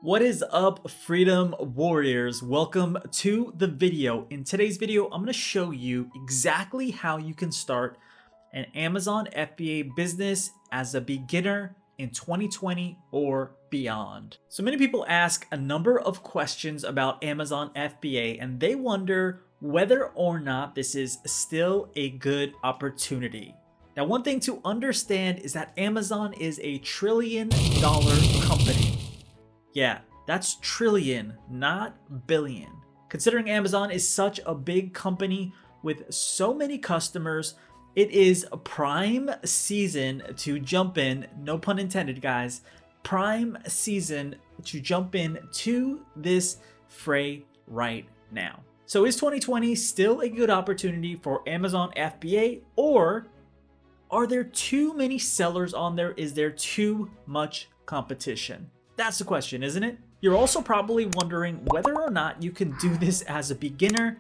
What is up, Freedom Warriors? Welcome to the video. In today's video, I'm going to show you exactly how you can start an Amazon FBA business as a beginner in 2020 or beyond. So many people ask a number of questions about Amazon FBA and they wonder whether or not this is still a good opportunity. Now, one thing to understand is that Amazon is a $1 trillion company. Yeah, that's trillion, not billion. Considering Amazon is such a big company with so many customers, it is a prime season to jump in, no pun intended guys, prime season to jump in to this fray right now. So is 2020 still a good opportunity for Amazon FBA, or are there too many sellers on there? Is there too much competition? That's the question, isn't it? You're also probably wondering whether or not you can do this as a beginner.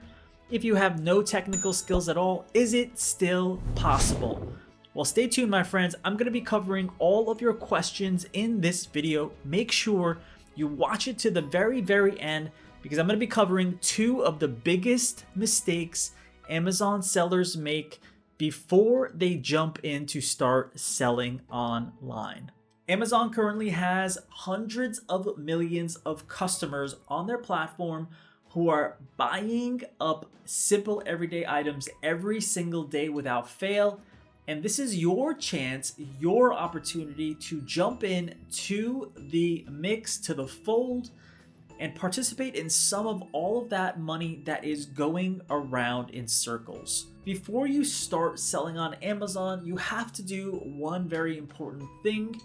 If you have no technical skills at all, is it still possible? Well, stay tuned, my friends. I'm going to be covering all of your questions in this video. Make sure you watch it to the very end because I'm going to be covering two of the biggest mistakes Amazon sellers make before they jump in to start selling online. Amazon currently has hundreds of millions of customers on their platform who are buying up simple everyday items every single day without fail. And this is your chance, your opportunity to jump in to the mix, to the fold, and participate in some of all of that money that is going around in circles. Before you start selling on Amazon, you have to do one very important thing,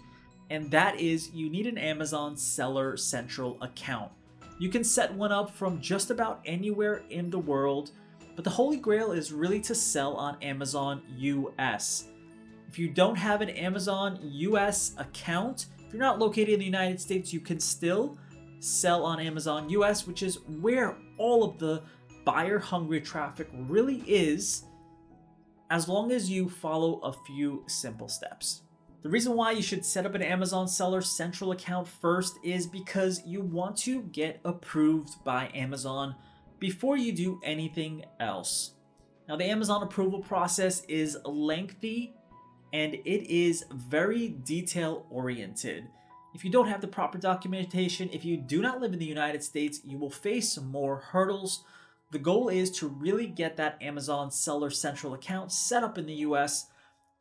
and that is you need an Amazon Seller Central account. You can set one up from just about anywhere in the world, but the holy grail is really to sell on Amazon US. If you don't have an Amazon US account, if you're not located in the United States, you can still sell on Amazon US, which is where all of the buyer-hungry traffic really is, as long as you follow a few simple steps. The reason why you should set up an Amazon Seller Central account first is because you want to get approved by Amazon before you do anything else. Now, the Amazon approval process is lengthy and it is very detail oriented. If you don't have the proper documentation, if you do not live in the United States, you will face more hurdles. The goal is to really get that Amazon Seller Central account set up in the US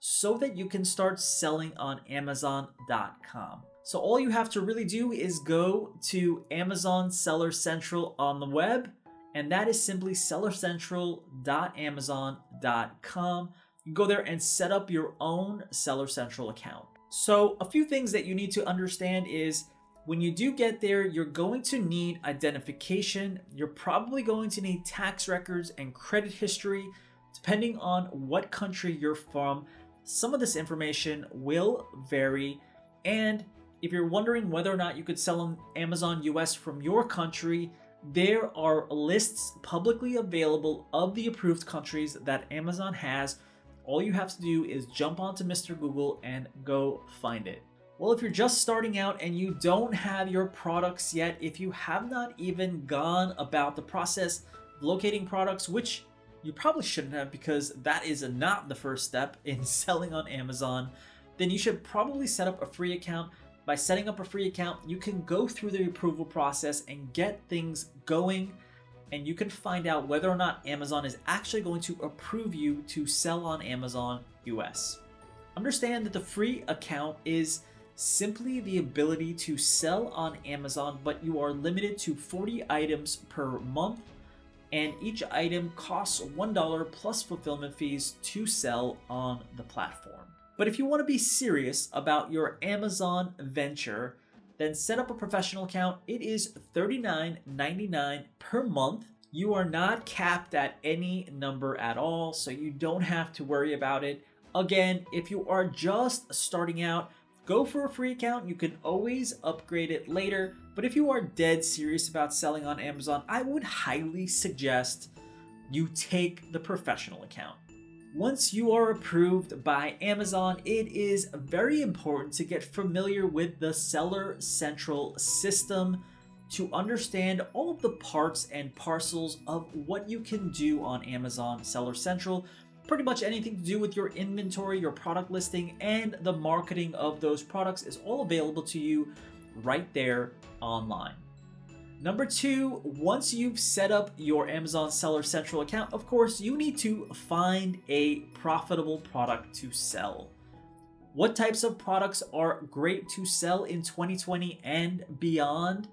so that you can start selling on Amazon.com. So all you have to really do is go to Amazon Seller Central on the web, and that is simply sellercentral.amazon.com. You go there and set up your own Seller Central account. So a few things that you need to understand is when you do get there, you're going to need identification. You're probably going to need tax records and credit history, depending on what country you're from. Some of this information will vary, and if you're wondering whether or not you could sell on Amazon US from your country, there are lists publicly available of the approved countries that Amazon has. All you have to do is jump onto Mr. Google and go find it. Well, if you're just starting out and you don't have your products yet, if you have not even gone about the process of locating products, which you probably shouldn't have because that is not the first step in selling on Amazon, then you should probably set up a free account. By setting up a free account, you can go through the approval process and get things going, and you can find out whether or not Amazon is actually going to approve you to sell on Amazon US. Understand that the free account is simply the ability to sell on Amazon, but you are limited to 40 items per month, and each item costs $1 plus fulfillment fees to sell on the platform. But if you want to be serious about your Amazon venture, then set up a professional account. It is $39.99 per month. You are not capped at any number at all, so you don't have to worry about it. Again, if you are just starting out, go for a free account. You can always upgrade it later. But if you are dead serious about selling on Amazon, I would highly suggest you take the professional account. Once you are approved by Amazon, it is very important to get familiar with the Seller Central system to understand all of the parts and parcels of what you can do on Amazon Seller Central. Pretty much anything to do with your inventory, your product listing, and the marketing of those products is all available to you right there online. Number two, once you've set up your Amazon Seller Central account, of course, you need to find a profitable product to sell. What types of products are great to sell in 2020 and beyond?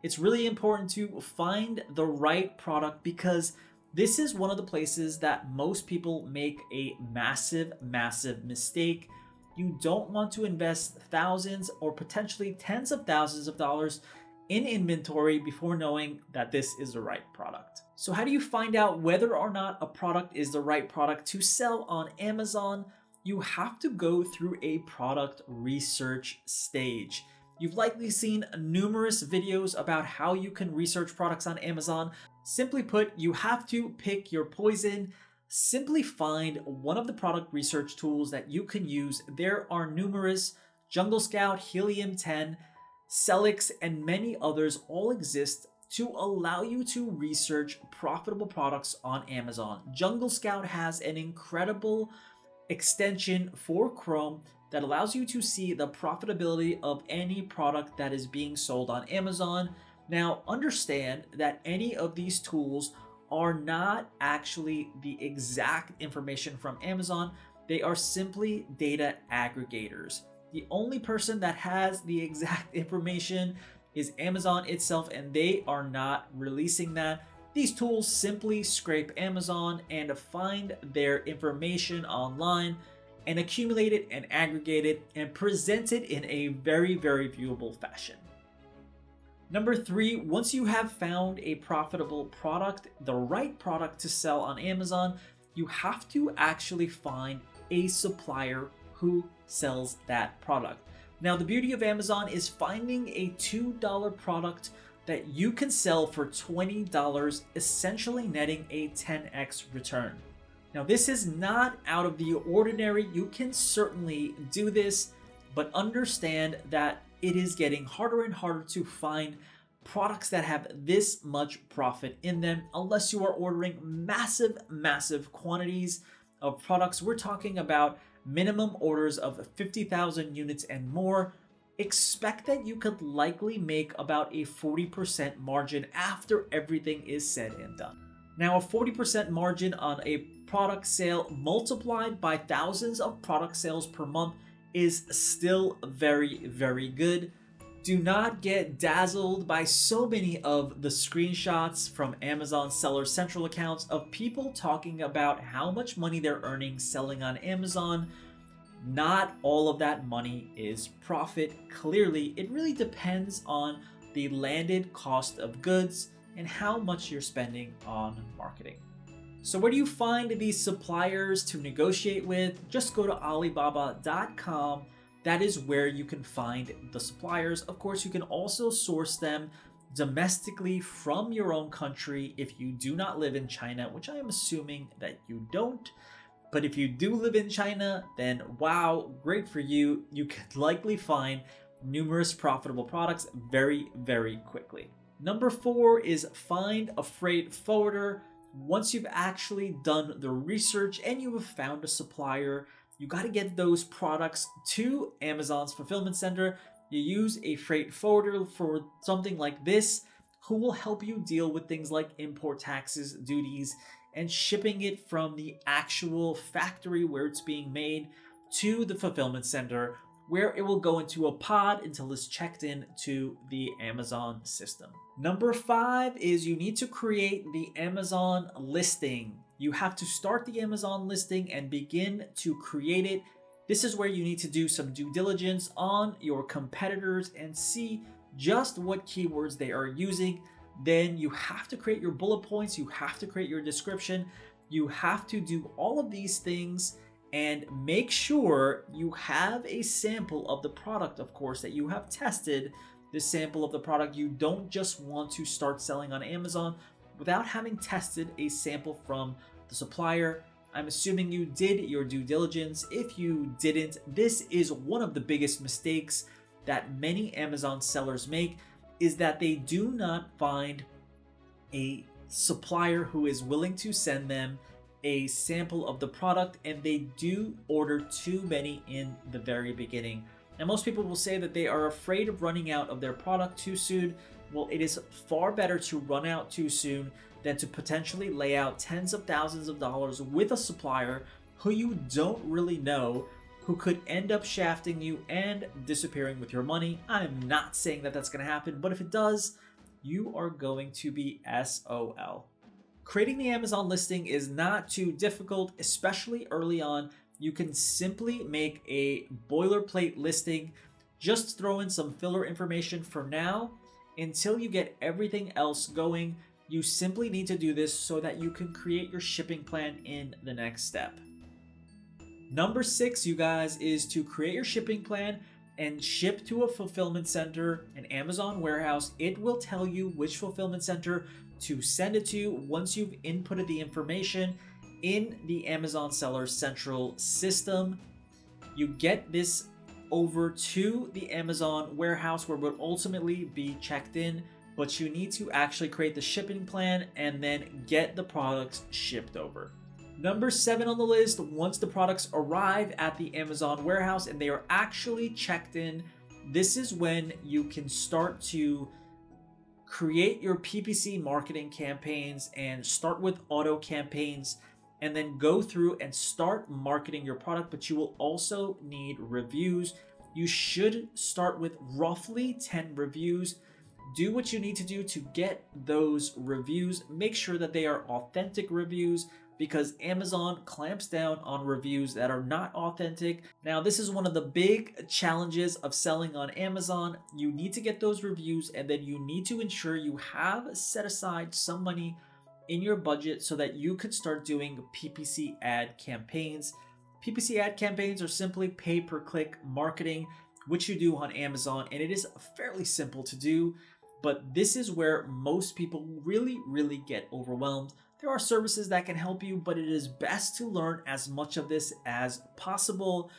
It's really important to find the right product because this is one of the places that most people make a massive mistake. You don't want to invest thousands or potentially tens of thousands of dollars in inventory before knowing that this is the right product. So how do you find out whether or not a product is the right product to sell on Amazon? You have to go through a product research stage. You've likely seen numerous videos about how you can research products on Amazon. Simply put, you have to pick your poison. Simply find one of the product research tools that you can use. There are numerous. Jungle Scout, Helium 10, Celix, and many others all exist to allow you to research profitable products on Amazon. Jungle Scout has an incredible extension for Chrome that allows you to see the profitability of any product that is being sold on Amazon. Now, understand that any of these tools are not actually the exact information from Amazon. They are simply data aggregators. The only person that has the exact information is Amazon itself, and they are not releasing that. These tools simply scrape Amazon and find their information online and accumulate it and aggregate it and present it in a very viewable fashion. Number three, once you have found a profitable product, the right product to sell on Amazon, you have to actually find a supplier who sells that product. Now, the beauty of Amazon is finding a $2 product that you can sell for $20, essentially netting a 10x return. Now, this is not out of the ordinary. You can certainly do this, but understand that it is getting harder and harder to find products that have this much profit in them unless you are ordering massive quantities of products. We're talking about minimum orders of 50,000 units and more. Expect that you could likely make about a 40% margin after everything is said and done. Now, a 40% margin on a product sale multiplied by thousands of product sales per month is still very good. Do not get dazzled by so many of the screenshots from Amazon Seller Central accounts of people talking about how much money they're earning selling on Amazon. Not all of that money is profit. Clearly, it really depends on the landed cost of goods and how much you're spending on marketing. So where do you find these suppliers to negotiate with? Just go to Alibaba.com. That is where you can find the suppliers. Of course, you can also source them domestically from your own country if you do not live in China, which I am assuming that you don't. But if you do live in China, then wow, great for you. You could likely find numerous profitable products very quickly. Number four is find a freight forwarder. Once you've actually done the research and you have found a supplier, you got to get those products to Amazon's fulfillment center. You use a freight forwarder for something like this, who will help you deal with things like import taxes, duties, and shipping it from the actual factory where it's being made to the fulfillment center, where it will go into a pod until it's checked in to the Amazon system. Number five is you need to create the Amazon listing. You have to start the Amazon listing and begin to create it. This is where you need to do some due diligence on your competitors and see just what keywords they are using. Then you have to create your bullet points. You have to create your description. You have to do all of these things and make sure you have a sample of the product, of course, that you have tested the sample of the product. You don't just want to start selling on Amazon without having tested a sample from the supplier. I'm assuming you did your due diligence. If you didn't, this is one of the biggest mistakes that many Amazon sellers make, is that they do not find a supplier who is willing to send them a sample of the product, and they do order too many in the very beginning. Now, most people will say that they are afraid of running out of their product too soon. Well, it is far better to run out too soon than to potentially lay out tens of thousands of dollars with a supplier who you don't really know, who could end up shafting you and disappearing with your money. I'm not saying that that's going to happen, but if it does, you are going to be SOL. Creating the Amazon listing is not too difficult, especially early on. You can simply make a boilerplate listing, just throw in some filler information for now until you get everything else going. You simply need to do this so that you can create your shipping plan in the next step. Number 6, you guys, is to create your shipping plan and ship to a fulfillment center, an Amazon warehouse. It will tell you which fulfillment center to send it to once you've inputted the information in the Amazon Seller Central system. You get this over to the Amazon warehouse where it will ultimately be checked in, but you need to actually create the shipping plan and then get the products shipped over. Number 7 on the list, once the products arrive at the Amazon warehouse and they are actually checked in, this is when you can start to create your PPC marketing campaigns and start with auto campaigns, and then go through and start marketing your product. But you will also need reviews. You should start with roughly 10 reviews. Do what you need to do to get those reviews. Make sure that they are authentic reviews, because Amazon clamps down on reviews that are not authentic. Now, this is one of the big challenges of selling on Amazon. You need to get those reviews, and then you need to ensure you have set aside some money in your budget so that you can start doing PPC ad campaigns. PPC ad campaigns are simply pay-per-click marketing, which you do on Amazon, and it is fairly simple to do, but this is where most people really get overwhelmed. There are services that can help you, but it is best to learn as much of this as possible.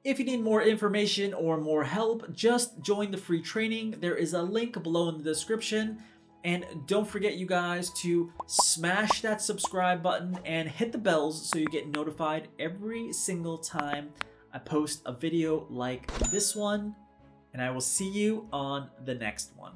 If you need more information or more help, just join the free training. There is a link below in the description. And don't forget, you guys, to smash that subscribe button and hit the bells so you get notified every single time I post a video like this one. And I will see you on the next one.